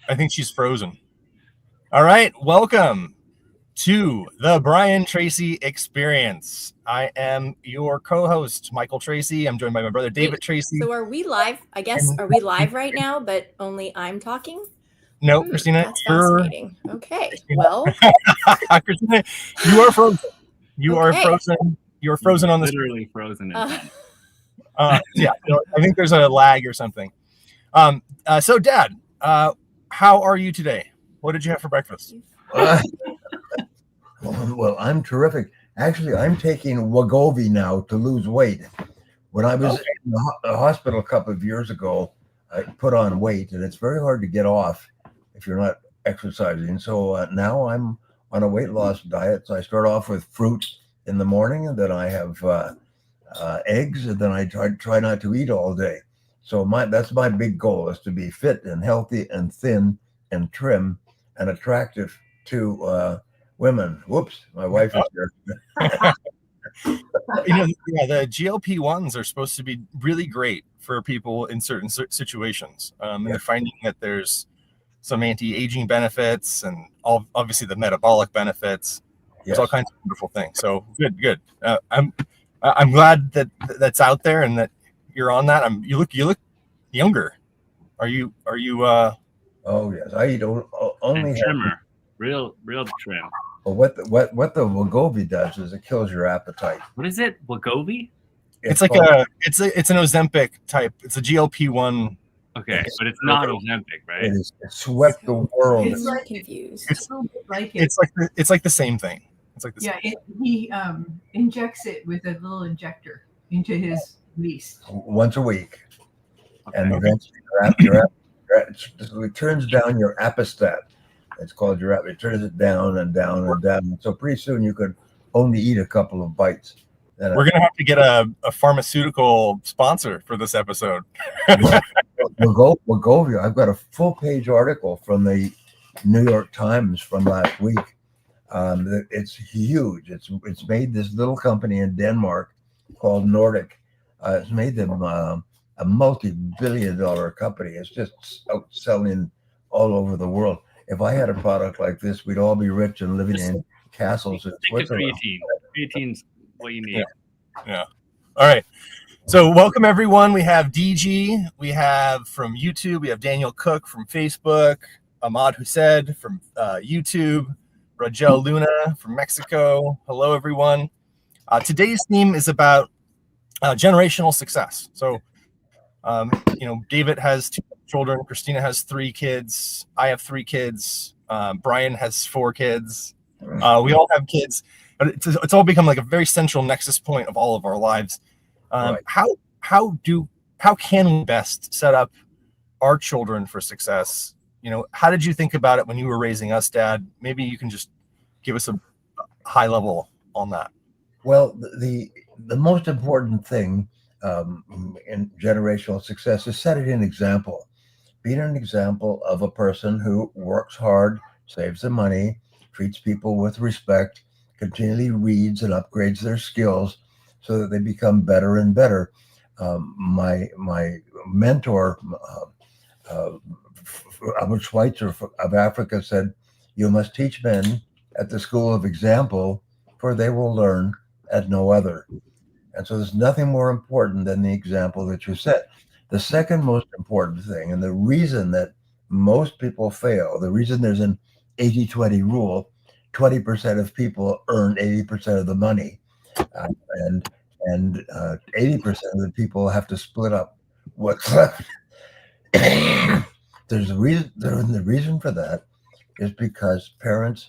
I think she's frozen. All right, welcome to the Brian Tracy Experience. I am your co-host, Michael Tracy. I'm joined by my brother, David Tracy. So are we live? I guess, are we live right now, but only I'm talking? No, Christina. That's fascinating. Okay, Christina. well. Christina, you are frozen. You are Okay. frozen. You're frozen on the screen. Literally frozen in time. Yeah, I think there's a lag or something. So, Dad, how are you today? What did you have for breakfast? Well, I'm terrific. Actually, I'm taking Wegovy now to lose weight. When I was in the hospital a couple of years ago, I put on weight, and it's very hard to get off if you're not exercising. So now I'm on a weight loss diet. So I start off with fruit in the morning, and then I have eggs, and then I try not to eat all day. So that's my big goal, is to be fit and healthy and thin and trim and attractive to women. Whoops, my wife is here. The GLP-1s are supposed to be really great for people in certain situations. And they're finding that there's some anti-aging benefits and obviously the metabolic benefits. There's all kinds of wonderful things. So good. I'm glad that that's out there and that you're on that. You look younger. Are you? Oh yes, I eat only trimmer, real trim. Well, what the Wegovy does is it kills your appetite. What is it? Wegovy? It's like it's an Ozempic type. It's a GLP-1. Okay, but it's not Ozempic, right? It swept the world. I'm so confused. It's like the same thing. It's like the same. He injects it with a little injector into his least once a week, and eventually it turns down your appestat. It's called your appetite. It turns it down and down and down. So pretty soon you could only eat a couple of bites. We're gonna have to get a pharmaceutical sponsor for this episode. Wegovy. I've got a full-page article from the New York Times from last week. It's huge. It's made this little company in Denmark called Nordic. It's made them a multi-billion-dollar company. It's just outselling all over the world. If I had a product like this, we'd all be rich and living in castles in Switzerland. Creatine's what you need. Yeah. All right. So welcome everyone. We have DG. We have from YouTube. We have Daniel Cook from Facebook. Ahmad Hussein from YouTube. Rajel Luna from Mexico. Hello everyone. Today's theme is about generational success. So, David has 2 children. Christina has 3 kids. I have 3 kids. Brian has 4 kids. We all have kids, but it's all become like a very central nexus point of all of our lives. Right. How can we best set up our children for success? How did you think about it when you were raising us, Dad? Maybe you can just give us a high level on that. Well, the most important thing in generational success is setting an example. Being an example of a person who works hard, saves the money, treats people with respect, continually reads and upgrades their skills so that they become better and better. My mentor, Albert Schweitzer of Africa, said, "You must teach men at the school of example, for they will learn at no other." And so there's nothing more important than the example that you set. The second most important thing, and the reason that most people fail, the reason there's an 80-20 rule, 20% of people earn 80% of the money, and 80% of the people have to split up what's left. There's a reason. The reason for that is because parents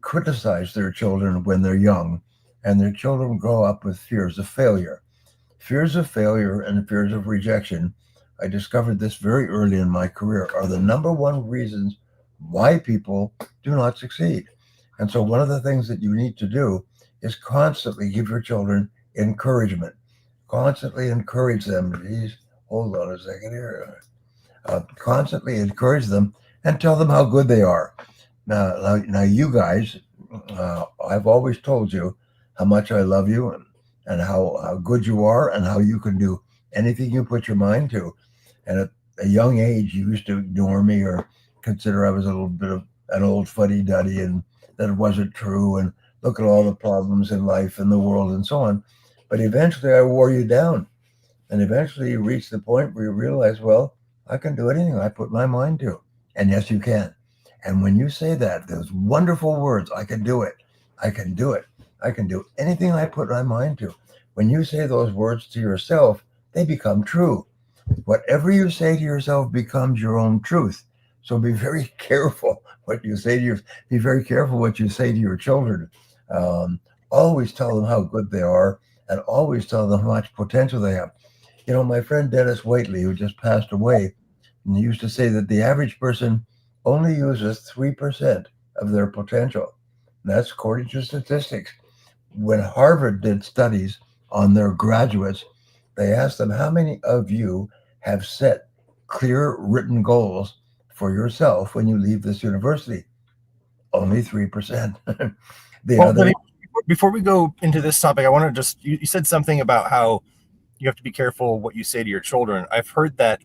criticize their children when they're young, and their children grow up with fears of failure. Fears of failure and fears of rejection, I discovered this very early in my career, are the number one reasons why people do not succeed. And so one of the things that you need to do is constantly give your children encouragement. Constantly encourage them. Please hold on a second here. Constantly encourage them and tell them how good they are. Now you guys, I've always told you how much I love you and how good you are and how you can do anything you put your mind to. And at a young age, you used to ignore me or consider I was a little bit of an old fuddy-duddy and that it wasn't true, and look at all the problems in life and the world and so on. But eventually I wore you down. And eventually you reach the point where you realize, well, I can do anything I put my mind to. And yes, you can. And when you say that, those wonderful words, I can do it. I can do it. I can do anything I put my mind to. When you say those words to yourself, they become true. Whatever you say to yourself becomes your own truth. So be very careful what you say to your, be very careful what you say to your children. Always tell them how good they are, and always tell them how much potential they have. You know, my friend Dennis Waitley, who just passed away, and he used to say that the average person only uses 3% of their potential. And that's according to statistics. When Harvard did studies on their graduates, they asked them, how many of you have set clear written goals for yourself when you leave this university? Only 3%. Before we go into this topic, I want to just, you said something about how you have to be careful what you say to your children. I've heard that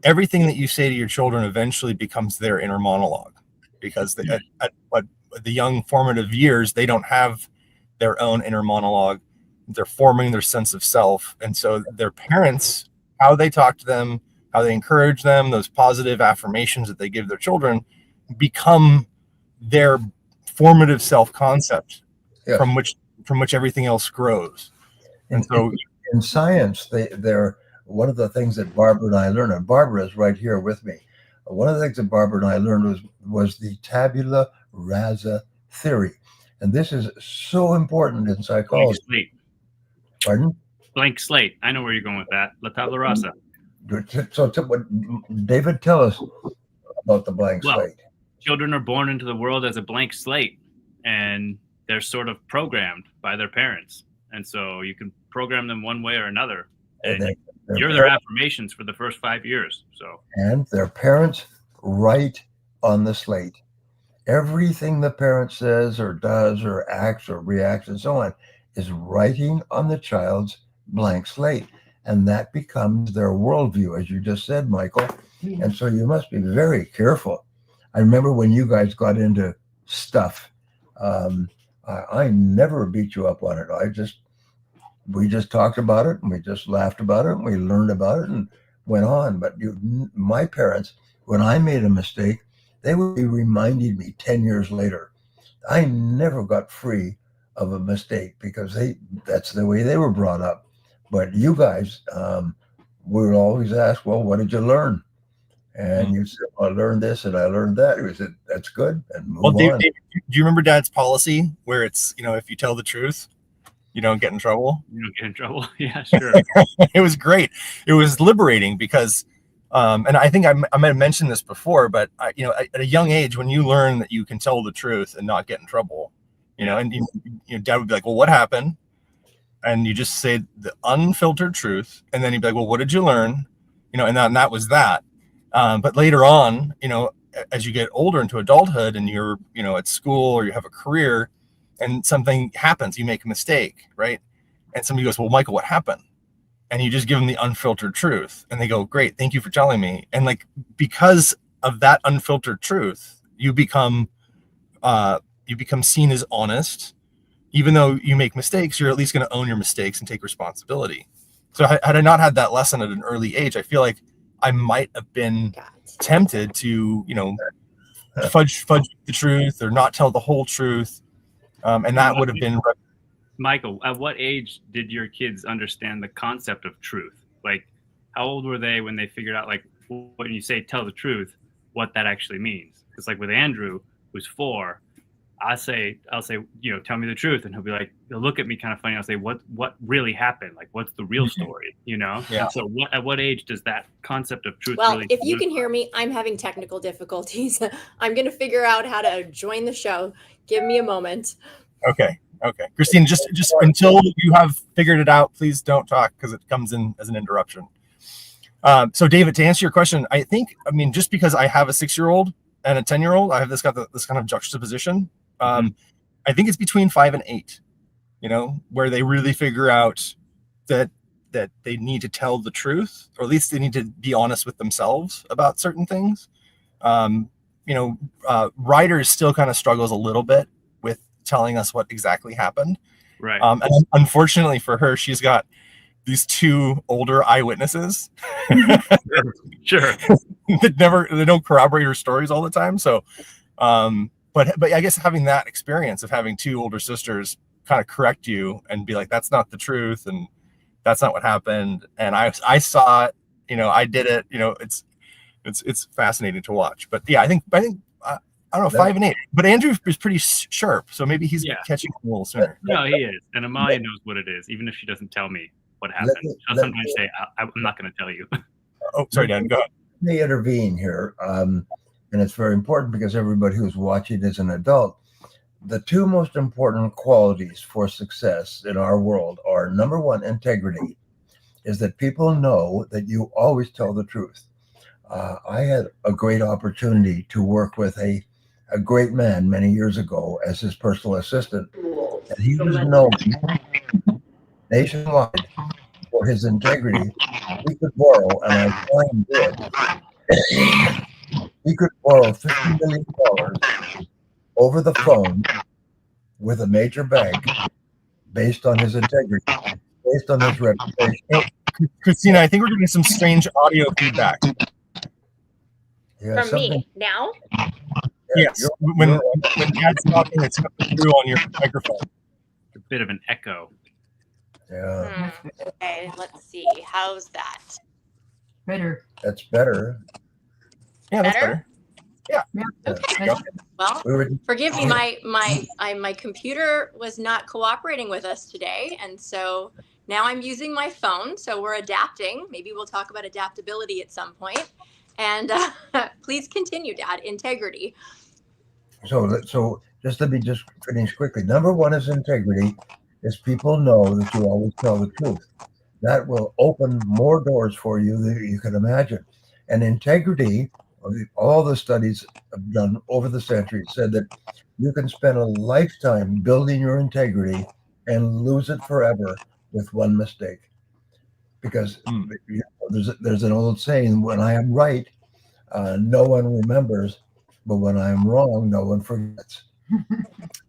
everything that you say to your children eventually becomes their inner monologue, because at the young formative years, they don't have their own inner monologue. They're forming their sense of self. And so their parents, how they talk to them, how they encourage them, those positive affirmations that they give their children become their formative self-concept, yes, from which everything else grows. And so in science, they're one of the things that Barbara and I learned, and Barbara is right here with me. One of the things that Barbara and I learned was the tabula rasa theory. And this is so important in psychology. Blank slate. Pardon? Blank slate. I know where you're going with that. La tabla rasa. So David, tell us about the blank slate. Children are born into the world as a blank slate, and they're sort of programmed by their parents. And so you can program them one way or another. And you're their affirmations for the first 5 years. And their parents write on the slate. Everything the parent says or does or acts or reacts and so on is writing on the child's blank slate. And that becomes their worldview, as you just said, Michael. And so you must be very careful. I remember when you guys got into stuff, I never beat you up on it. We just talked about it, and we just laughed about it, and we learned about it and went on. But my parents, when I made a mistake, they would be reminding me 10 years later. I never got free of a mistake because that's the way they were brought up. But you guys, we would always ask, well, what did you learn? And you said, well, I learned this and I learned that. We said, that's good. And move on. Dave, do you remember Dad's policy where it's, if you tell the truth, you don't get in trouble? You don't get in trouble. Yeah, sure. It was great. It was liberating because, and I think I might have mentioned this before, but at a young age, when you learn that you can tell the truth and not get in trouble, and Dad would be like, well, what happened? And you just say the unfiltered truth. And then he'd be like, well, what did you learn? And that was that. But later on, as you get older into adulthood and you're, at school or you have a career and something happens, you make a mistake, right? And somebody goes, well, Michael, what happened? And you just give them the unfiltered truth and they go, great, thank you for telling me. And because of that unfiltered truth, you become seen as honest. Even though you make mistakes, you're at least going to own your mistakes and take responsibility. So had I not had that lesson at an early age, I feel like I might have been tempted to, fudge the truth or not tell the whole truth. And that would have been. Michael, at what age did your kids understand the concept of truth? Like, how old were they when they figured out, when you say tell the truth, what that actually means? Because with Andrew, who's 4, I'll say, tell me the truth. And he'll look at me kind of funny. I'll say, what really happened? What's the real story? Yeah. And so at what age does that concept of truth really if you can hear me, I'm having technical difficulties. I'm going to figure out how to join the show. Give me a moment. Okay. Christina, just until you have figured it out, please don't talk because it comes in as an interruption. So David, to answer your question, just because I have a 6-year-old and a 10-year-old, I have this kind of juxtaposition. I think it's between 5 and 8, where they really figure out that they need to tell the truth, or at least they need to be honest with themselves about certain things. writers still kind of struggles a little bit with telling us what exactly happened. Right. And unfortunately for her, she's got these two older eyewitnesses Sure. they don't corroborate her stories all the time. So, but I guess having that experience of having two older sisters kind of correct you and be like, that's not the truth, and that's not what happened. And I saw it, I did it. It's fascinating to watch. But yeah, I think I don't know, 5 and 8. But Andrew is pretty sharp, so maybe he's catching a little sooner. No, he is. And Amalia knows what it is, even if she doesn't tell me what happened. She'll sometimes say, I'm not going to tell you. Oh, sorry, Dan, go ahead. Let me intervene here. And it's very important because everybody who's watching is an adult. The two most important qualities for success in our world are, number one, integrity, is that people know that you always tell the truth. I had a great opportunity to work with a great man many years ago as his personal assistant. And he was known nationwide for his integrity. He could borrow, and I saw him do it. He could borrow $50 million over the phone with a major bank based on his integrity, based on his reputation. Christina, I think we're getting some strange audio feedback. Yeah, From me now? Yes. When Dad's talking, it's coming through on your microphone. A bit of an echo. Yeah. Okay, let's see. How's that? Better. That's better. Yeah, that's better. Yeah. Okay. Well, forgive me. My computer was not cooperating with us today, and so now I'm using my phone. So we're adapting. Maybe we'll talk about adaptability at some point. And please continue, Dad. Integrity. So let me just finish quickly. Number one is integrity. Is people know that you always tell the truth. That will open more doors for you than you can imagine. And integrity, all the studies have done over the centuries said that you can spend a lifetime building your integrity and lose it forever with one mistake. Because there's an old saying, when I am right, no one remembers, but when I am wrong, no one forgets.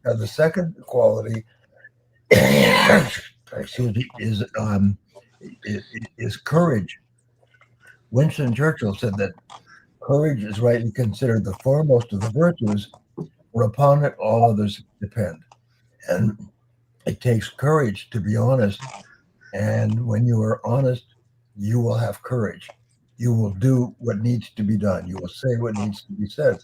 Now, the second quality is courage. Winston Churchill said that courage is rightly considered the foremost of the virtues, for upon it all others depend. And it takes courage to be honest. And when you are honest, you will have courage. You will do what needs to be done. You will say what needs to be said.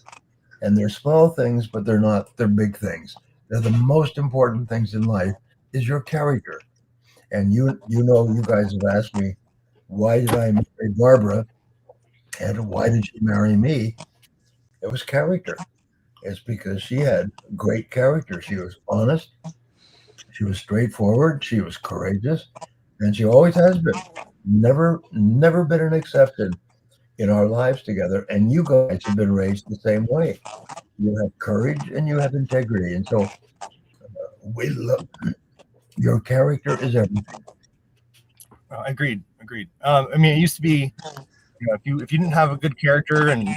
And they're small things, but they're big things. They're the most important things in life is your character. And you guys have asked me, why did I marry Barbara? And why did she marry me? It was character. It's because she had great character. She was honest. She was straightforward. She was courageous. And she always has been. Never been an exception in our lives together. And you guys have been raised the same way. You have courage and you have integrity. And so we love your character is everything. Agreed. I mean, it used to be, if you didn't have a good character and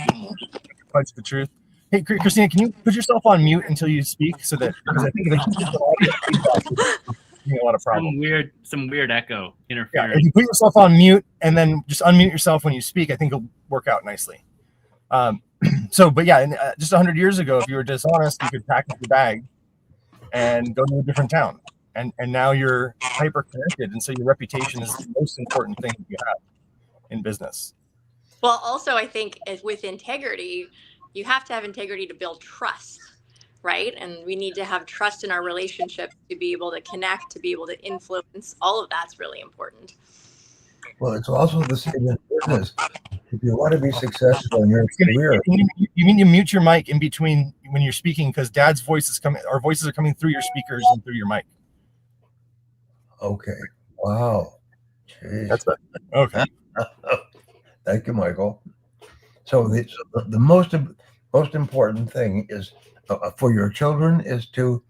punch the truth. Hey, Christina, can you put yourself on mute until you speak, so that, because I think if a lot of problems. Some weird echo interference. Yeah, if you put yourself on mute and then just unmute yourself when you speak, I think it'll work out nicely. But yeah, just 100 years ago, if you were dishonest, you could pack up your bag and go to a different town. And now you're hyper connected, and so your reputation is the most important thing you have in business. Well, also, I think with integrity, you have to have integrity to build trust, right? And we need to have trust in our relationship to be able to connect, to be able to influence. All of that's really important. Well, it's also the same in business. If you want to be successful in your career, you mean you mute your mic in between when you're speaking, because Dad's voice is coming. Our voices are coming through your speakers and through your mic. Okay. Wow. Jeez. That's better. Okay. Thank you, Michael. So the most important thing is for your children is to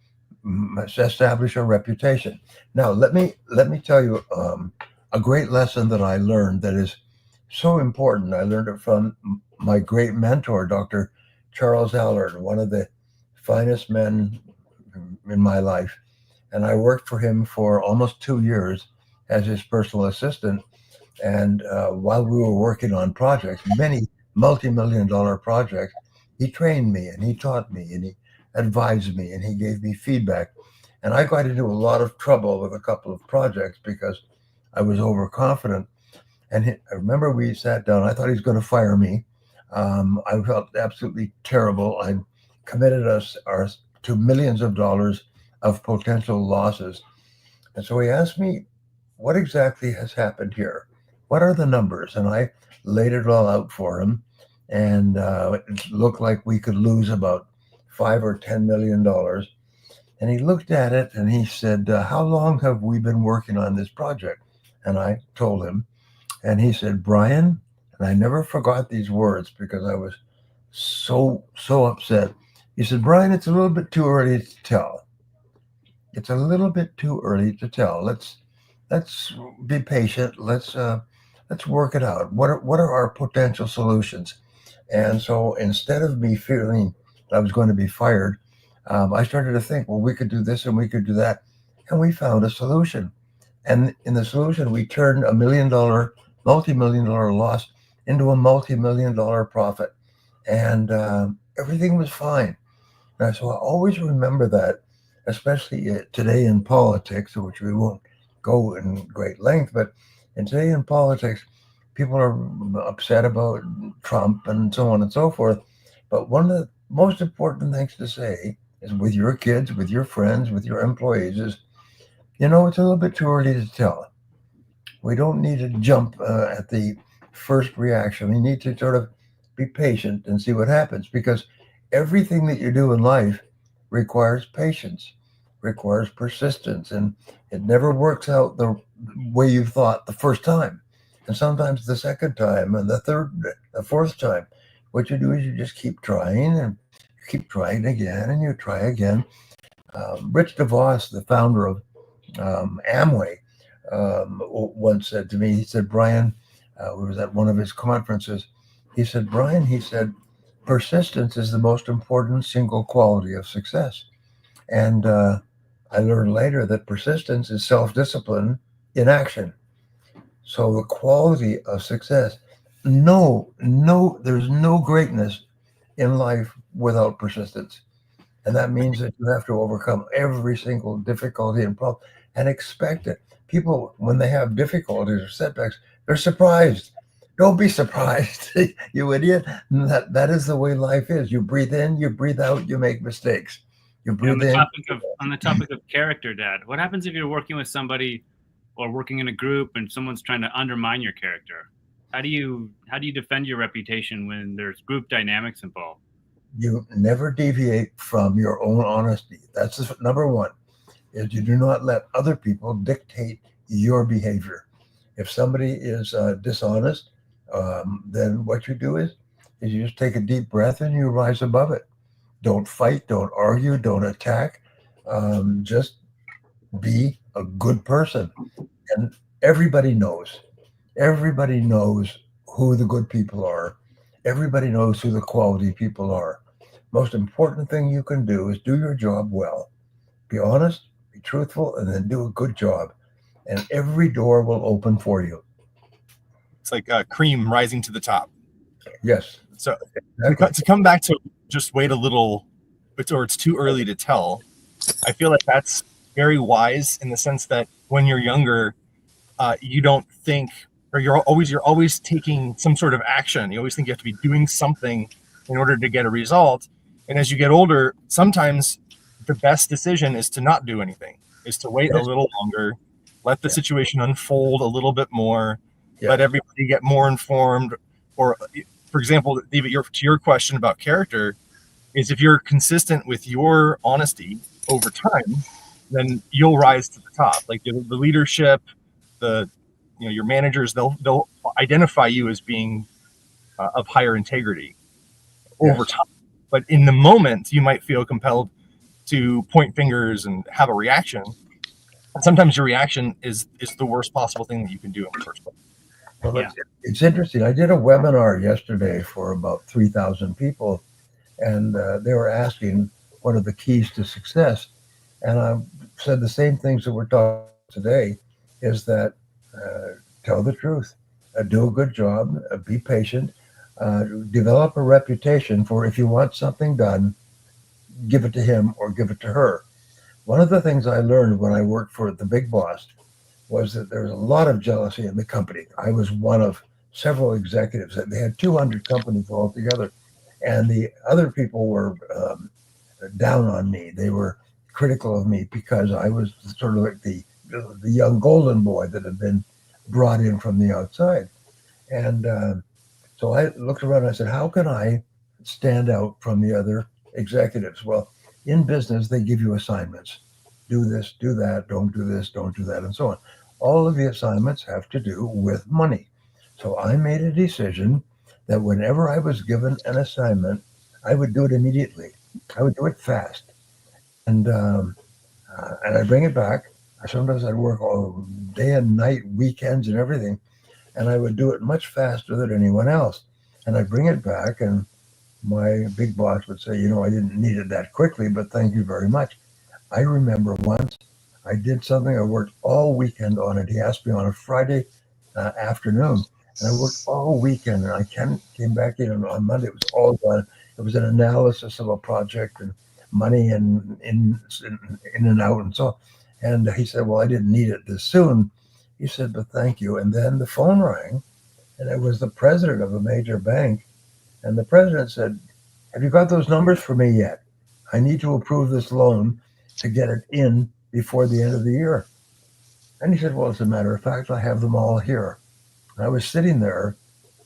establish a reputation. Now, let me tell you a great lesson that I learned that is so important. I learned it from my great mentor, Dr. Charles Allard, one of the finest men in my life. And I worked for him for almost 2 years as his personal assistant. And while we were working on projects, many multi-million-dollar projects, he trained me and he taught me and he advised me and he gave me feedback. And I got into a lot of trouble with a couple of projects because I was overconfident. And I remember we sat down. I thought he was going to fire me. I felt absolutely terrible. I committed us to millions of dollars of potential losses. And so he asked me, what exactly has happened here? What are the numbers? And I laid it all out for him. And it looked like we could lose about $5 or $10 million. And he looked at it and he said, how long have we been working on this project? And I told him. And he said, Brian, and I never forgot these words because I was so upset. He said, Brian, it's a little bit too early to tell. It's a little bit too early to tell. Let's be patient. Let's work it out. What are our potential solutions? And so instead of me feeling I was going to be fired, I started to think, well, we could do this and we could do that. And we found a solution. And in the solution, we turned $1 million, multi-million-dollar loss into a multi-million-dollar profit. And everything was fine. And so I always remember that, especially today in politics, which we won't go in great length, but today in politics, people are upset about Trump and so on and so forth. But one of the most important things to say is with your kids, with your friends, with your employees is, it's a little bit too early to tell. We don't need to jump at the first reaction. We need to sort of be patient and see what happens, because everything that you do in life requires patience, requires persistence, and it never works out the way you thought the first time. And sometimes the second time and the third, the fourth time. What you do is you just keep trying and you keep trying again and you try again. Rich DeVos, the founder of Amway, once said to me, he said, Brian, we was at one of his conferences. He said, Brian, persistence is the most important single quality of success. And I learned later that persistence is self-discipline in action. So the quality of success, there's no greatness in life without persistence. And that means that you have to overcome every single difficulty and problem and expect it. People, when they have difficulties or setbacks, they're surprised. Don't be surprised, you idiot. That is the way life is. You breathe in, you breathe out, you make mistakes. You breathe in. On the topic of character, Dad, what happens if you're working with somebody or working in a group and someone's trying to undermine your character? How do you defend your reputation when there's group dynamics involved? You never deviate from your own honesty. That's number one, is you do not let other people dictate your behavior. If somebody is dishonest, then what you do is you just take a deep breath and you rise above it. Don't fight, don't argue, don't attack. Just be a good person. And everybody knows who the good people are. Everybody knows who the quality people are. Most important thing you can do is do your job well. Be honest, be truthful, and then do a good job. And every door will open for you. It's like cream rising to the top. Yes. So to come back to just wait a little, or it's too early to tell, I feel like that's very wise in the sense that when you're younger, you don't think, or you're always taking some sort of action. You always think you have to be doing something in order to get a result. And as you get older, sometimes the best decision is to not do anything, is to wait a little longer, let the situation unfold a little bit more, let everybody get more informed. Or, for example, David, to your question about character, is if you're consistent with your honesty over time, then you'll rise to the top. Like the leadership, your managers, they'll identify you as being of higher integrity over time. But in the moment, you might feel compelled to point fingers and have a reaction. And sometimes your reaction is the worst possible thing that you can do in the first place. Well, Yeah. it's interesting. I did a webinar yesterday for about 3,000 people, and they were asking what are the keys to success. And I said the same things that we're talking about today is that tell the truth, do a good job, be patient, develop a reputation for if you want something done, give it to him or give it to her. One of the things I learned when I worked for the big boss was that there was a lot of jealousy in the company. I was one of several executives. They had 200 companies altogether, and the other people were down on me. They were critical of me because I was sort of like the young golden boy that had been brought in from the outside. And so I looked around and I said, how can I stand out from the other executives? Well, in business, they give you assignments. Do this, do that, don't do this, don't do that, and so on. All of the assignments have to do with money. So I made a decision that whenever I was given an assignment, I would do it immediately. I would do it fast. And I'd bring it back. Sometimes I'd work all day and night, weekends and everything, and I would do it much faster than anyone else. And I'd bring it back, and my big boss would say, I didn't need it that quickly, but thank you very much. I remember once I did something, I worked all weekend on it. He asked me on a Friday afternoon, and I worked all weekend, and I came back in on Monday. It was all done. It was an analysis of a project and money and in and out and so on. And he said, well, I didn't need it this soon. He said, but thank you. And then the phone rang, and it was the president of a major bank. And the president said, have you got those numbers for me yet? I need to approve this loan to get it in before the end of the year. And he said, well, as a matter of fact, I have them all here. And I was sitting there,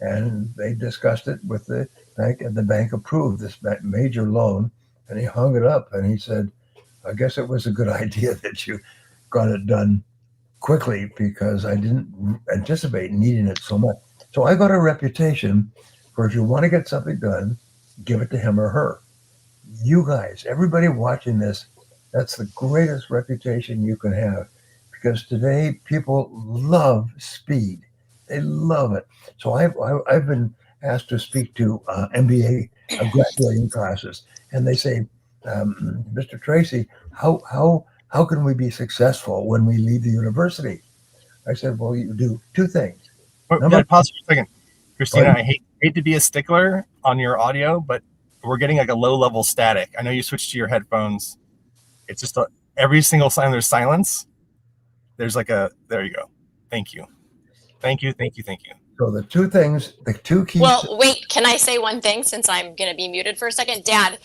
and they discussed it with the bank, and the bank approved this major loan. And he hung it up, and he said, I guess it was a good idea that you got it done quickly because I didn't anticipate needing it so much. So I got a reputation for if you want to get something done, give it to him or her. You guys, everybody watching this, that's the greatest reputation you can have because today people love speed. They love it. So I've been asked to speak to MBA graduating classes, and they say, Mr. Tracy, how can we be successful when we leave the university? I said, well, you do two things. Pause for a second. Christina, I hate to be a stickler on your audio, but we're getting like a low level static. I know you switched to your headphones. It's just every single time there's silence, there's there you go. Thank you. So the two things, the two keys. Well, wait, can I say one thing since I'm going to be muted for a second? Dad,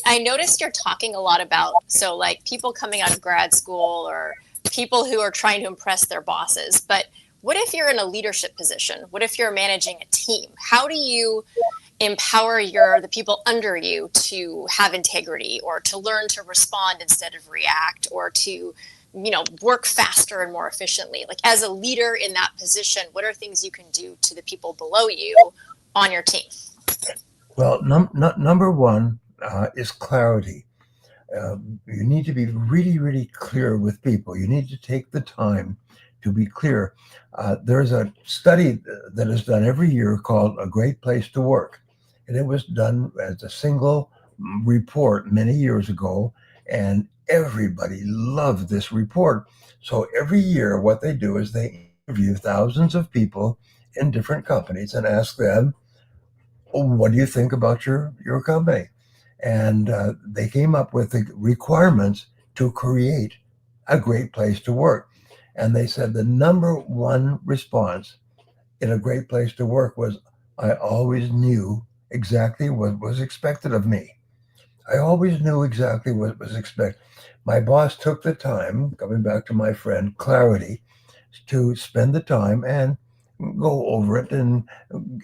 I noticed you're talking a lot about, so like people coming out of grad school or people who are trying to impress their bosses. But what if you're in a leadership position? What if you're managing a team? How do you empower the people under you to have integrity or to learn to respond instead of react or to work faster and more efficiently? Like as a leader in that position, what are things you can do to the people below you on your team? Well, number one is clarity. You need to be really, really clear with people. You need to take the time to be clear. There's a study that is done every year called A Great Place to Work. And it was done as a single report many years ago. And everybody loved this report. So every year, what they do is they interview thousands of people in different companies and ask them, what do you think about your company? And they came up with the requirements to create a great place to work. And they said the number one response in a great place to work was, I always knew exactly what was expected of me. I always knew exactly what was expected. My boss took the time, coming back to my friend, clarity, to spend the time and go over it and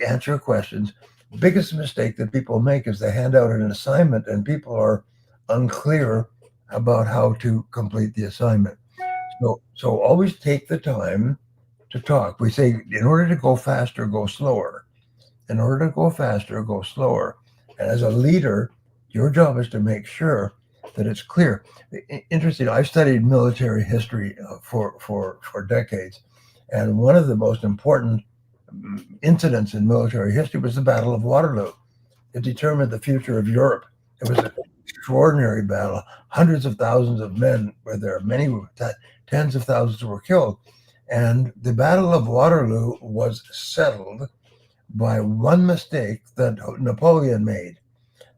answer questions. Biggest mistake that people make is they hand out an assignment and people are unclear about how to complete the assignment. So always take the time to talk. We say, in order to go faster, go slower. In order to go faster, go slower. And as a leader, your job is to make sure that it's clear. Interesting, I've studied military history for decades. And one of the most important incidents in military history was the Battle of Waterloo. It determined the future of Europe. It was an extraordinary battle. Hundreds of thousands of men were there. Many were, tens of thousands were killed. And the Battle of Waterloo was settled by one mistake that Napoleon made.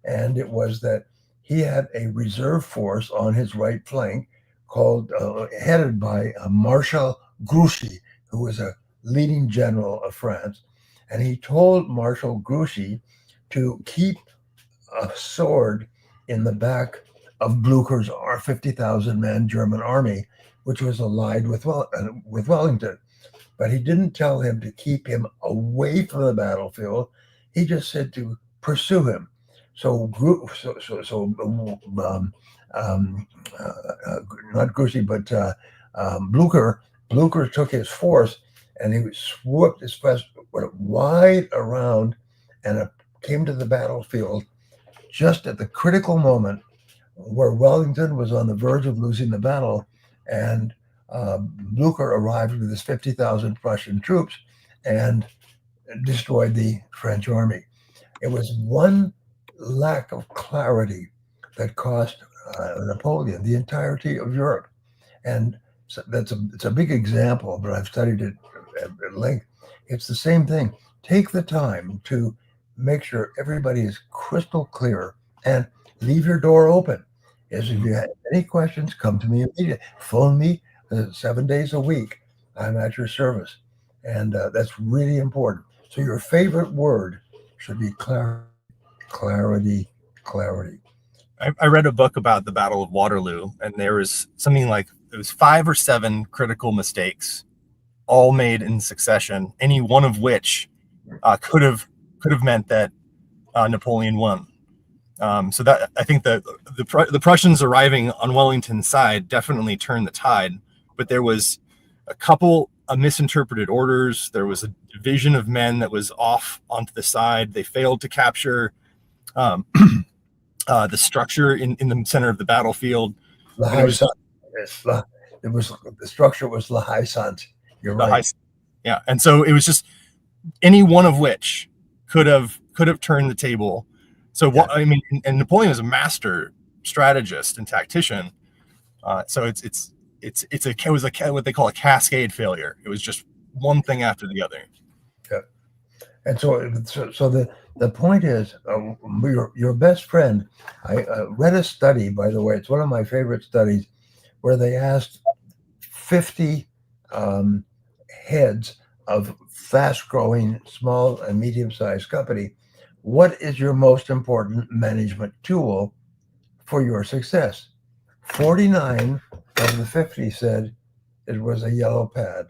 And it was that he had a reserve force on his right flank headed by Marshal Grouchy, who was a leading general of France. And he told Marshal Grouchy to keep a sword in the back of Blucher's 50,000-man German army, which was allied with Wellington. But he didn't tell him to keep him away from the battlefield. He just said to pursue him. So not Grouchy, but Blucher took his force and he swooped his fist wide around and came to the battlefield just at the critical moment where Wellington was on the verge of losing the battle, and Blucher arrived with his 50,000 Prussian troops and destroyed the French army. It was one lack of clarity that cost Napoleon the entirety of Europe. And so it's a big example, but I've studied it at length. It's the same thing. Take the time to make sure everybody is crystal clear and leave your door open. If you have any questions, come to me immediately. Phone me 7 days a week. I'm at your service. And that's really important. So your favorite word should be clarity, clarity, clarity. I read a book about the Battle of Waterloo, and there was something like, it was 5 or 7 critical mistakes, all made in succession, any one of which could have meant that Napoleon won. So that, I think the Prussians arriving on Wellington's side definitely turned the tide, but there was a couple of misinterpreted orders. There was a division of men that was off onto the side. They failed to capture the structure in the center of the battlefield. The structure was La Haye Sainte. You're right. Yeah, and so it was just any one of which could have turned the table. So what I mean, and Napoleon was a master strategist and tactician. So it was what they call a cascade failure. It was just one thing after the other. Yeah, and so the point is, your best friend. I read a study, by the way. It's one of my favorite studies, where they asked 50 heads of fast-growing small and medium-sized company, what is your most important management tool for your success? 49 of the 50 said it was a yellow pad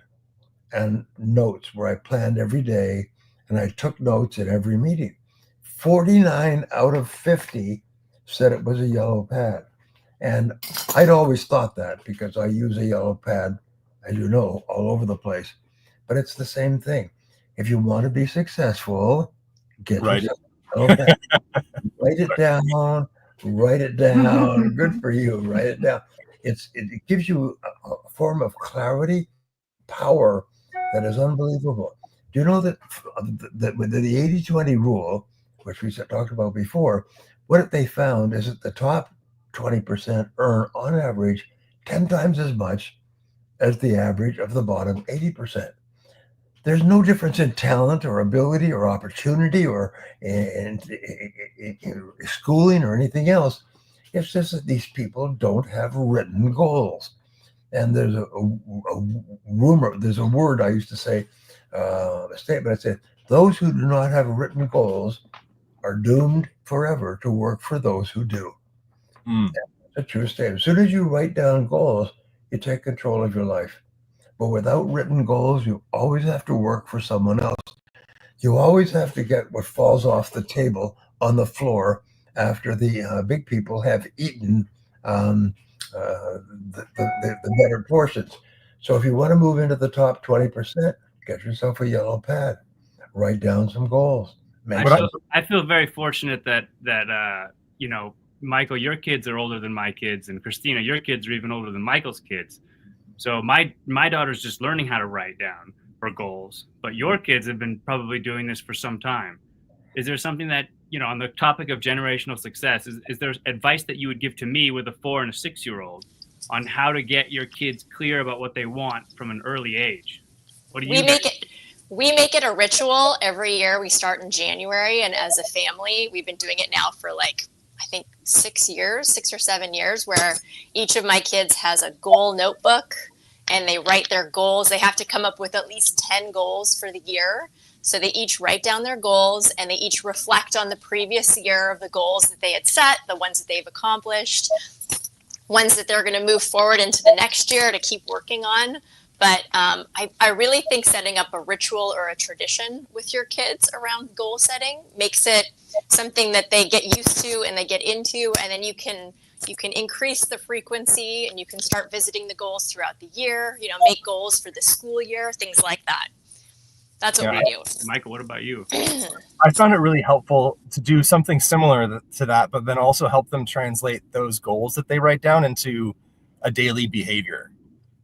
and notes, where I planned every day and I took notes at every meeting. 49 out of 50 said it was a yellow pad. And I'd always thought that, because I use a yellow pad, as you know, all over the place. But it's the same thing. If you want to be successful, get yourself a yellow pad. Write it down. Good for you. Write it down. It gives you a form of clarity, power that is unbelievable. Do you know that with the 80-20 rule, which we talked about before, what they found is that the top 20% earn on average 10 times as much as the average of the bottom 80%. There's no difference in talent or ability or opportunity or in schooling or anything else. It's just that these people don't have written goals. And there's a rumor, there's a word I used to say, a statement I said, those who do not have written goals are doomed forever to work for those who do. That's a true statement. As soon as you write down goals, you take control of your life. But without written goals, you always have to work for someone else. You always have to get what falls off the table on the floor after the big people have eaten the better portions. So if you want to move into the top 20%, get yourself a yellow pad. Write down some goals. I feel very fortunate that Michael, your kids are older than my kids, and Christina, your kids are even older than Michael's kids. So my daughter's just learning how to write down. for goals, but your kids have been probably doing this for some time. Is there something that, on the topic of generational success, is there advice that you would give to me with a 4 and a 6-year-old on how to get your kids clear about what they want from an early age? What do you We make it a ritual every year. We start in January, and as a family, we've been doing it now for I think 6 or 7 years, where each of my kids has a goal notebook and they write their goals. They have to come up with at least 10 goals for the year. So they each write down their goals, and they each reflect on the previous year of the goals that they had set, the ones that they've accomplished, ones that they're going to move forward into the next year to keep working on. But I really think setting up a ritual or a tradition with your kids around goal setting makes it something that they get used to and they get into, and then you can increase the frequency, and you can start visiting the goals throughout the year, make goals for the school year, things like that. That's what we do. Michael, what about you? I found it really helpful to do something similar to that, but then also help them translate those goals that they write down into a daily behavior.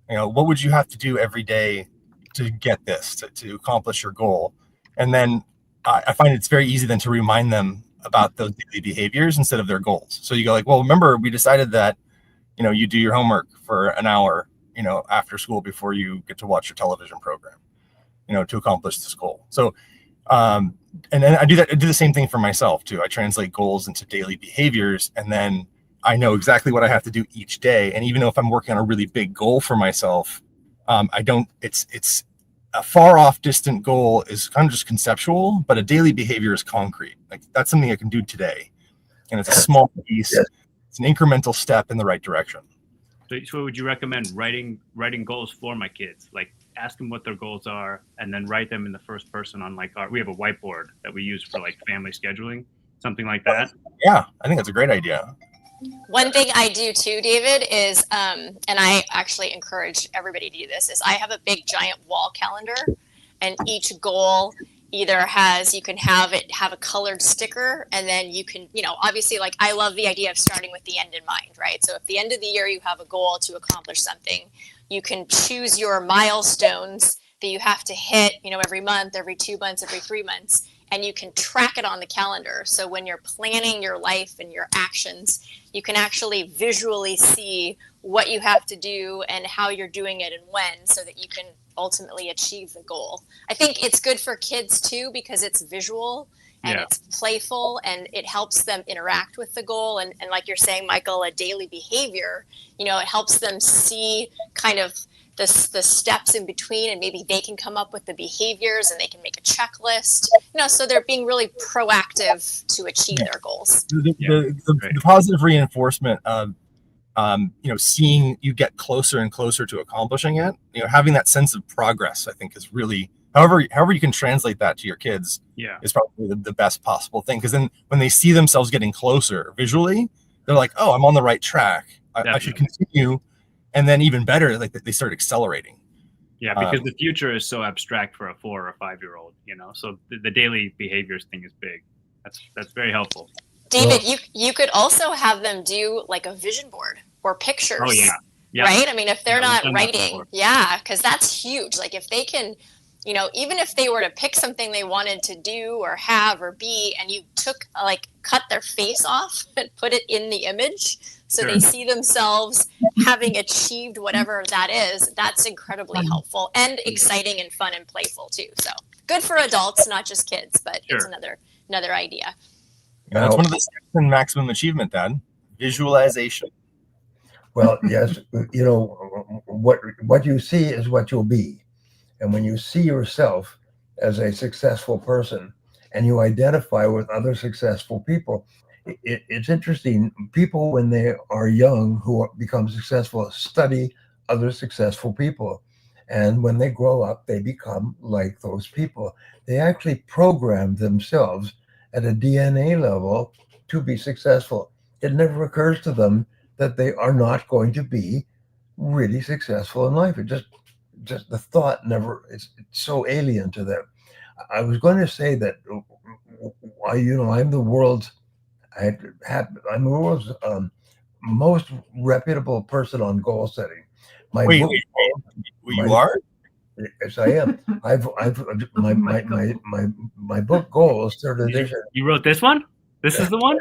What would you have to do every day to get this, to accomplish your goal? And then I find it's very easy then to remind them about those daily behaviors instead of their goals. So you go well, remember, we decided that, you do your homework for an hour, after school before you get to watch your television program, to accomplish this goal. So, and then I do the same thing for myself too. I translate goals into daily behaviors, and then I know exactly what I have to do each day. And even though if I'm working on a really big goal for myself, it's a far off distant goal is kind of just conceptual, but a daily behavior is concrete. That's something I can do today. And it's a small piece. Yes. It's an incremental step in the right direction. So would you recommend writing goals for my kids? Ask them what their goals are, and then write them in the first person on we have a whiteboard that we use for family scheduling, something like that. Yeah, I think that's a great idea. One thing I do too, David, is, and I actually encourage everybody to do this, is I have a big giant wall calendar, and each goal either you can have a colored sticker, and then you can, obviously I love the idea of starting with the end in mind, right? So if the end of the year you have a goal to accomplish something, you can choose your milestones that you have to hit, every month, every 2 months, every 3 months, and you can track it on the calendar. So when you're planning your life and your actions, you can actually visually see what you have to do and how you're doing it and when, so that you can ultimately achieve the goal. I think it's good for kids too, because it's visual and it's playful, and it helps them interact with the goal. And like you're saying, Michael, a daily behavior, it helps them see kind of the steps in between, and maybe they can come up with the behaviors, and they can make a checklist, so they're being really proactive to achieve their goals. The positive reinforcement of, seeing you get closer and closer to accomplishing it, having that sense of progress, I think is really, however you can translate that to your kids is probably the best possible thing. Because then when they see themselves getting closer visually, they're like, oh, I'm on the right track. I should continue. And then even better, they start accelerating. Yeah, because the future is so abstract for a 4 or 5-year-old, so the daily behaviors thing is big. That's very helpful. David, you could also have them do a vision board or pictures. Oh, yeah. Right? I mean, if they're not writing, because that's huge. If they can, even if they were to pick something they wanted to do or have or be, and you took cut their face off and put it in the image, so they see themselves having achieved whatever that is, that's incredibly helpful and exciting and fun and playful too. So good for adults, not just kids, but it's another idea. That's one of the steps in maximum achievement, Dad. Visualization. Well, yes, what you see is what you'll be. And when you see yourself as a successful person and you identify with other successful people, it's interesting. People, when they are young, who become successful, study other successful people. And when they grow up, they become like those people. They actually program themselves at a DNA level to be successful. It never occurs to them that they are not going to be really successful in life. It just the thought never, it's so alien to them. I was going to say that, I'm the world's most reputable person on goal setting. You are? Yes, I am. I've my book Goals, third edition. You wrote this one? This is the one?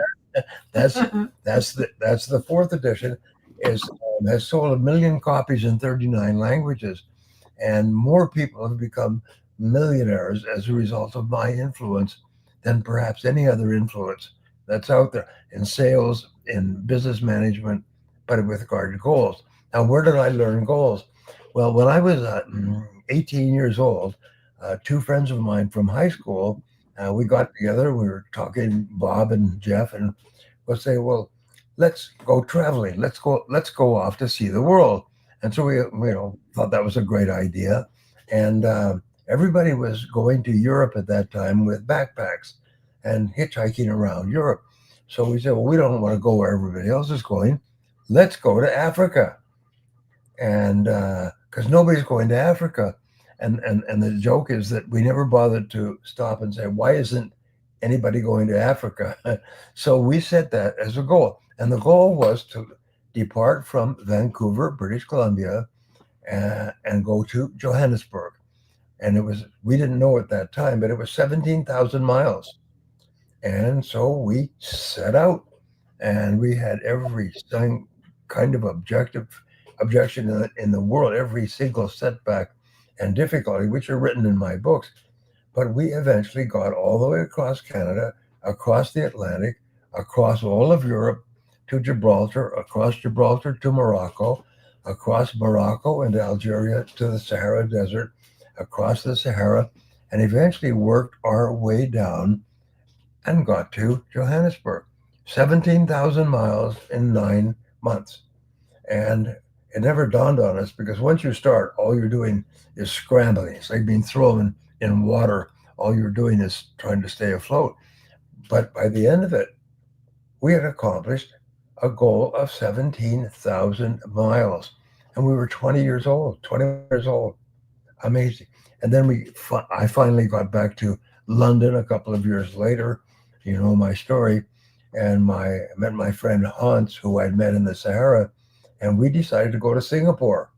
That's the fourth edition. Has sold 1 million copies in 39 languages, and more people have become millionaires as a result of my influence than perhaps any other influence that's out there in sales, in business management, but with regard to goals. Now, where did I learn goals? Well, when I was 18 years old, two friends of mine from high school, we got together. We were talking, Bob and Jeff, and we'll say, well, let's go traveling. Let's go off to see the world. And so we thought that was a great idea. And everybody was going to Europe at that time with backpacks and hitchhiking around Europe. So we said, well, we don't want to go where everybody else is going. Let's go to Africa. And because nobody's going to Africa. And the joke is that we never bothered to stop and say, why isn't anybody going to Africa? So we set that as a goal. And the goal was to depart from Vancouver, British Columbia, and go to Johannesburg. And we didn't know at that time, but it was 17,000 miles. And so we set out, and we had every kind of objection in the world, every single setback and difficulty, which are written in my books. But we eventually got all the way across Canada, across the Atlantic, across all of Europe to Gibraltar, across Gibraltar to Morocco, across Morocco and Algeria to the Sahara Desert, across the Sahara, and eventually worked our way down and got to Johannesburg. 17,000 miles in 9 months. And it never dawned on us, because once you start, all you're doing is scrambling. It's like being thrown in water. All you're doing is trying to stay afloat. But by the end of it, we had accomplished a goal of 17,000 miles. And we were 20 years old. Amazing. And then I finally got back to London a couple of years later. You know my story. And I met my friend Hans, who I'd met in the Sahara, and we decided to go to Singapore.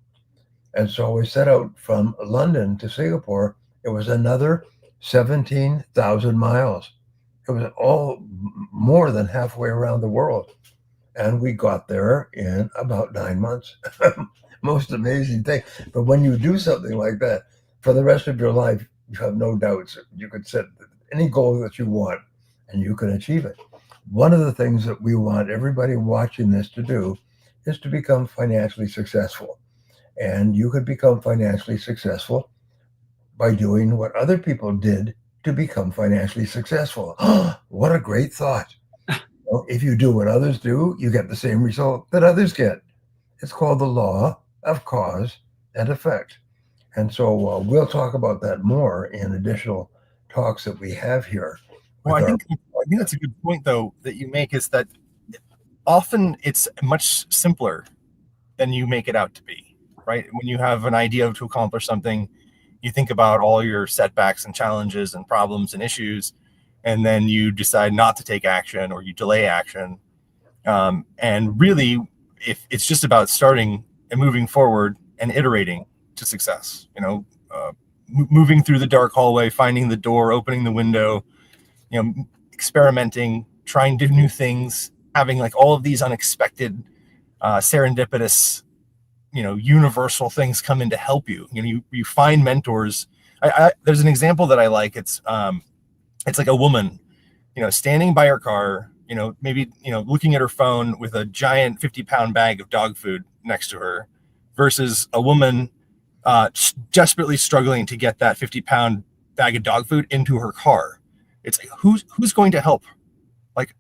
And so we set out from London to Singapore. It was another 17,000 miles. It was all more than halfway around the world. And we got there in about 9 months. Most amazing thing. But when you do something like that, for the rest of your life, you have no doubts. You could set any goal that you want, and you can achieve it. One of the things that we want everybody watching this to do is to become financially successful. And you could become financially successful by doing what other people did to become financially successful. What a great thought. Well, if you do what others do, you get the same result that others get. It's called the law of cause and effect. And so we'll talk about that more in additional talks that we have here. Well, I think that's a good point, though, that you make, is that often it's much simpler than you make it out to be, right? When you have an idea to accomplish something, you think about all your setbacks and challenges and problems and issues, and then you decide not to take action, or you delay action. And really, if it's just about starting and moving forward and iterating to success, moving through the dark hallway, finding the door, opening the window, experimenting, trying to do new things, having like all of these unexpected, serendipitous, universal things come in to help you. You find mentors. There's an example that I like. It's like a woman, standing by her car, maybe, looking at her phone with a giant 50-pound bag of dog food next to her, versus a woman desperately struggling to get that 50-pound bag of dog food into her car. It's like, who's going to help? Like,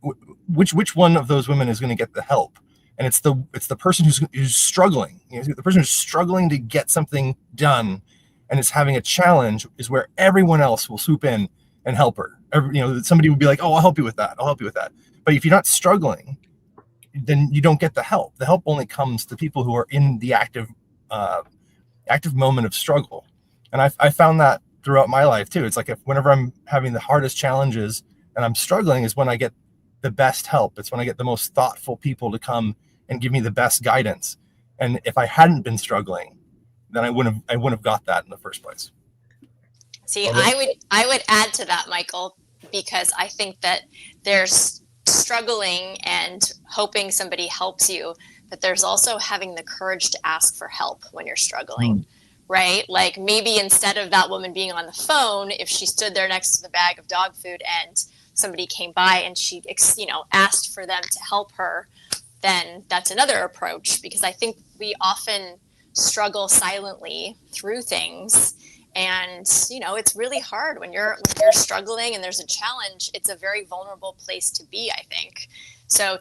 which one of those women is going to get the help? And it's the person who's struggling. The person who's struggling to get something done and is having a challenge is where everyone else will swoop in and help her. Somebody would be like, "Oh, I'll help you with that. I'll help you with that." But if you're not struggling, then you don't get the help. The help only comes to people who are in the active moment of struggle. And I found that throughout my life too. It's like whenever I'm having the hardest challenges and I'm struggling is when I get the best help. It's when I get the most thoughtful people to come and give me the best guidance. And if I hadn't been struggling, then I wouldn't have got that in the first place. See, I would add to that, Michael, because I think that there's struggling and hoping somebody helps you, but there's also having the courage to ask for help when you're struggling, right? Like maybe instead of that woman being on the phone, if she stood there next to the bag of dog food and somebody came by and she, asked for them to help her, then that's another approach, because I think we often struggle silently through things. And, it's really hard when you're struggling and there's a challenge. It's a very vulnerable place to be, I think. So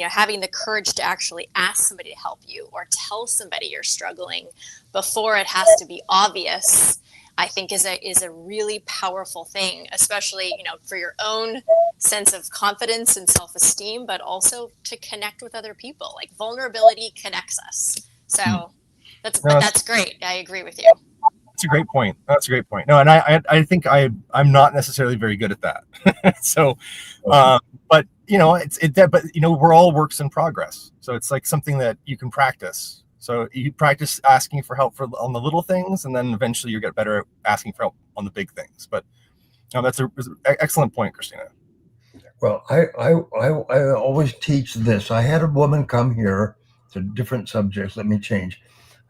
having the courage to actually ask somebody to help you or tell somebody you're struggling before it has to be obvious, I think is a really powerful thing, especially, for your own sense of confidence and self-esteem, but also to connect with other people. Like vulnerability connects us. So that's great. I agree with you. That's a great point. No, and I think I'm not necessarily very good at that. So, but we're all works in progress. So it's like something that you can practice. So you practice asking for help on the little things, and then eventually you get better at asking for help on the big things. But that's an excellent point, Christina. Well, I always teach this. I had a woman come here to different subjects. Let me change.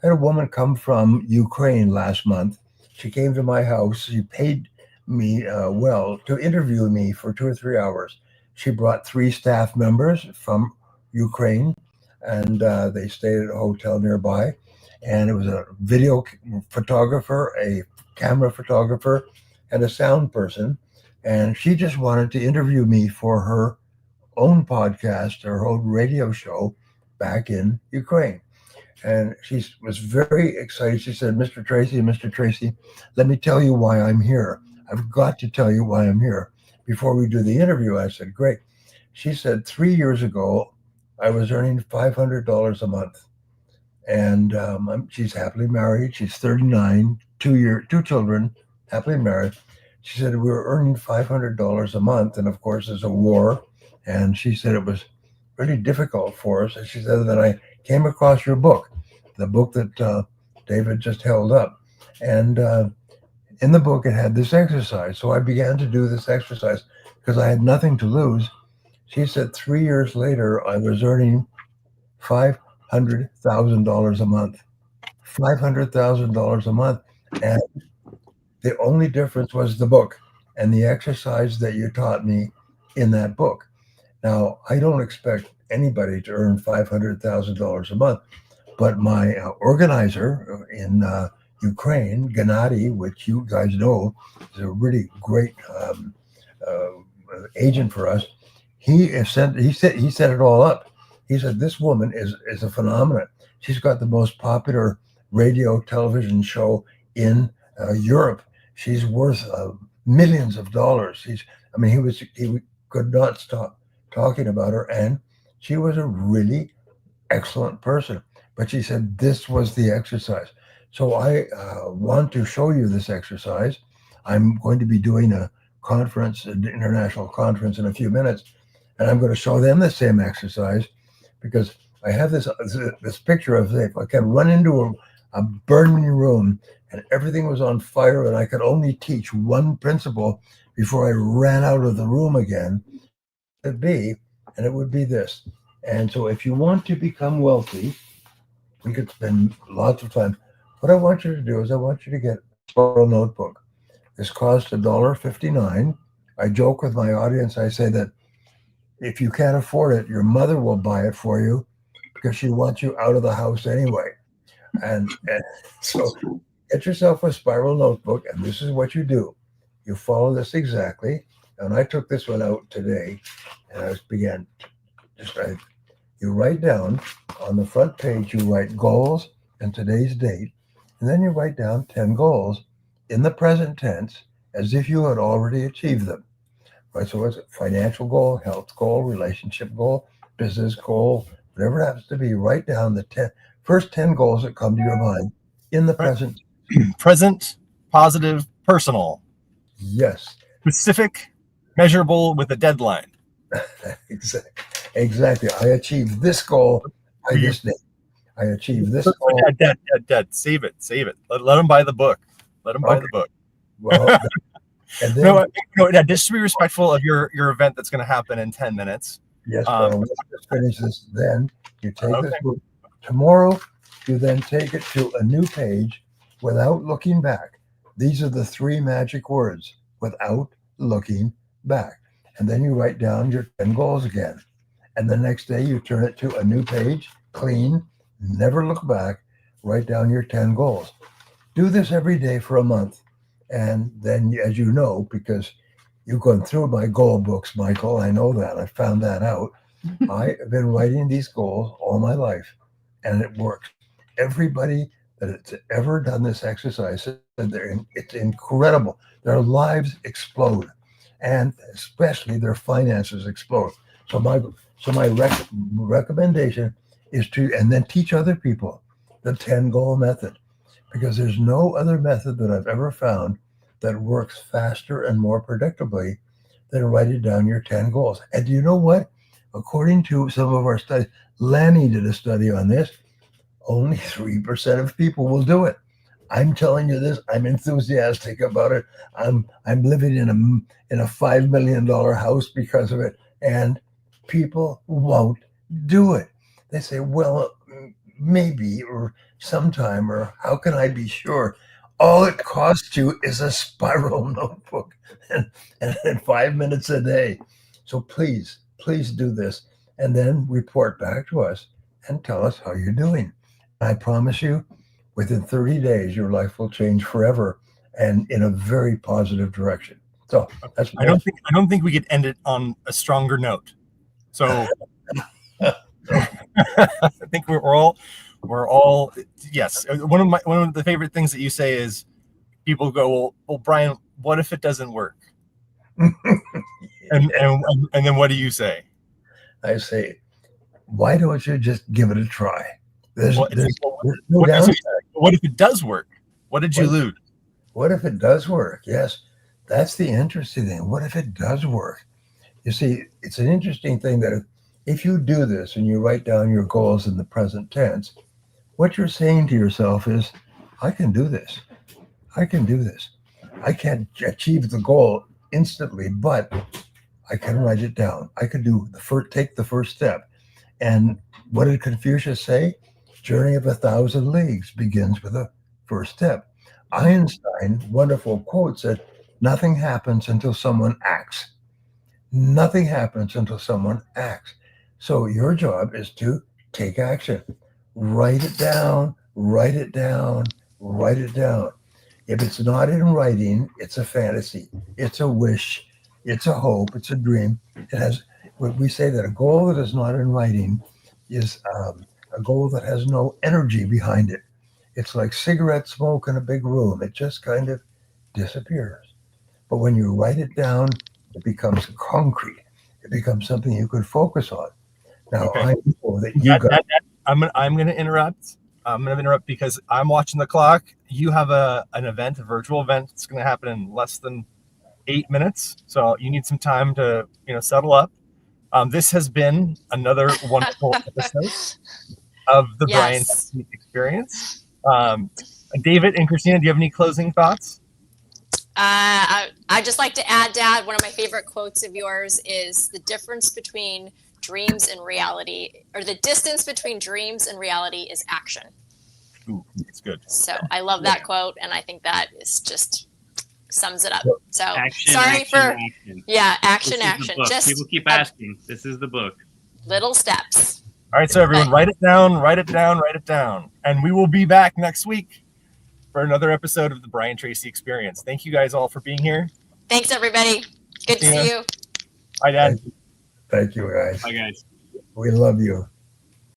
I had a woman come from Ukraine last month. She came to my house. She paid me well to interview me for 2 or 3 hours. She brought 3 staff members from Ukraine, and they stayed at a hotel nearby. And it was a video photographer, a camera photographer, and a sound person. And she just wanted to interview me for her own podcast, her own radio show back in Ukraine. And she was very excited. She said, Mr. Tracy, let me tell you why I'm here. I've got to tell you why I'm here. Before we do the interview, I said, great. She said, 3 years ago, I was earning $500 a month. And she's happily married. She's 39, 2 children, happily married. She said, we were earning $500 a month. And of course, there's a war. And she said it was really difficult for us. And she said that I came across your book, the book that David just held up. And in the book, it had this exercise. So I began to do this exercise because I had nothing to lose. She said 3 years later, I was earning $500,000 a month. $500,000 a month. And the only difference was the book and the exercise that you taught me in that book. Now, I don't expect anybody to earn $500,000 a month, but my organizer in Ukraine, Gennady, which you guys know, is a really great agent for us. He set it all up. He said, this woman is a phenomenon. She's got the most popular radio television show in Europe. She's worth millions of dollars. He could not stop talking about her, and she was a really excellent person. But she said this was the exercise. So I want to show you this exercise. I'm going to be doing a conference, an international conference in a few minutes, and I'm going to show them the same exercise because I have this picture of if I can run into a burning room and everything was on fire and I could only teach one principle before I ran out of the room again, it would be this. And so if you want to become wealthy, we could spend lots of time. What I want you to do is I want you to get a Spiral notebook. This costs $1.59. I joke with my audience. I say that if you can't afford it, your mother will buy it for you because she wants you out of the house anyway. And so get yourself a Spiral notebook, and this is what you do. You follow this exactly. And I took this one out today, and I began just write. You write down on the front page, you write goals and today's date, and then you write down 10 goals in the present tense as if you had already achieved them. Right? So it's a financial goal, health goal, relationship goal, business goal, whatever it happens to be. Write down the first 10 goals that come to your mind in the present. Present, positive, personal. Yes. Specific, measurable with a deadline. Exactly. I achieved this goal by this date. I achieved this goal. Dad, save it. Let them buy the book. Let them buy the book. Well, and then, no, Dad, just to be respectful of your event that's going to happen in 10 minutes. yes, well, let's just finish this. Then you take this book. Tomorrow, you then take it to a new page without looking back. These are the 3 magic words: without looking back. And then you write down your 10 goals again. And the next day you turn it to a new page, clean, never look back, write down your 10 goals. Do this every day for a month. And then, as you know, because you've gone through my goal books, Michael, I know that. I found that out. I have been writing these goals all my life, and it works. Everybody that has ever done this exercise said it's incredible. Their lives explode, and especially their finances explode. So my recommendation is to, and then teach other people the 10 goal method, because there's no other method that I've ever found that works faster and more predictably than writing down your 10 goals. And you know what? According to some of our studies, Lanny did a study on this, only 3% of people will do it. I'm telling you this, I'm enthusiastic about it. I'm living in a $5 million house because of it, and people won't do it. They say, well, maybe, or sometime, or how can I be sure? All it costs you is a spiral notebook and 5 minutes a day. So please do this, and then report back to us and tell us how you're doing. I promise you, within 30 days, your life will change forever, and in a very positive direction. So that's. I don't think we could end it on a stronger note. So I think we're all yes. One of the favorite things that you say is people go, well, Brian, what if it doesn't work? and then what do you say? I say, why don't you just give it a try? There's no what downside. What if it does work? What did you lose? What if it does work? Yes, that's the interesting thing. What if it does work? You see, it's an interesting thing that if you do this and you write down your goals in the present tense, what you're saying to yourself is, I can do this. I can do this. I can't achieve the goal instantly, but I can write it down. I can take the first step. And what did Confucius say? Journey of 1,000 leagues begins with a first step. Einstein, wonderful quote, said, nothing happens until someone acts. Nothing happens until someone acts. So your job is to take action. Write it down, write it down, write it down. If it's not in writing, it's a fantasy. It's a wish. It's a hope. It's a dream. It has, we say that a goal that is not in writing is a goal that has no energy behind it. It's like cigarette smoke in a big room. It just kind of disappears. But when you write it down, it becomes concrete. It becomes something you could focus on. Now, okay. I know that you got. I'm going to interrupt. I'm going to interrupt because I'm watching the clock. You have an event, a virtual event. It's going to happen in less than 8 minutes. So you need some time to, settle up. This has been another wonderful episode of the Brian Tracy Experience. David and Christina, do you have any closing thoughts? I'd just like to add, Dad, one of my favorite quotes of yours is the difference between dreams and reality, or the distance between dreams and reality is action. Ooh, that's good. So I love that quote, and I think that is just sums it up. So action. Yeah, action. Just people keep asking. This is the book. Little steps. All right, so everyone, write it down, and we will be back next week for another episode of the Brian Tracy Experience. Thank you guys all for being here. Thanks, everybody. Good to see you. Bye, Dad. Thank you, guys. Bye, guys. We love you.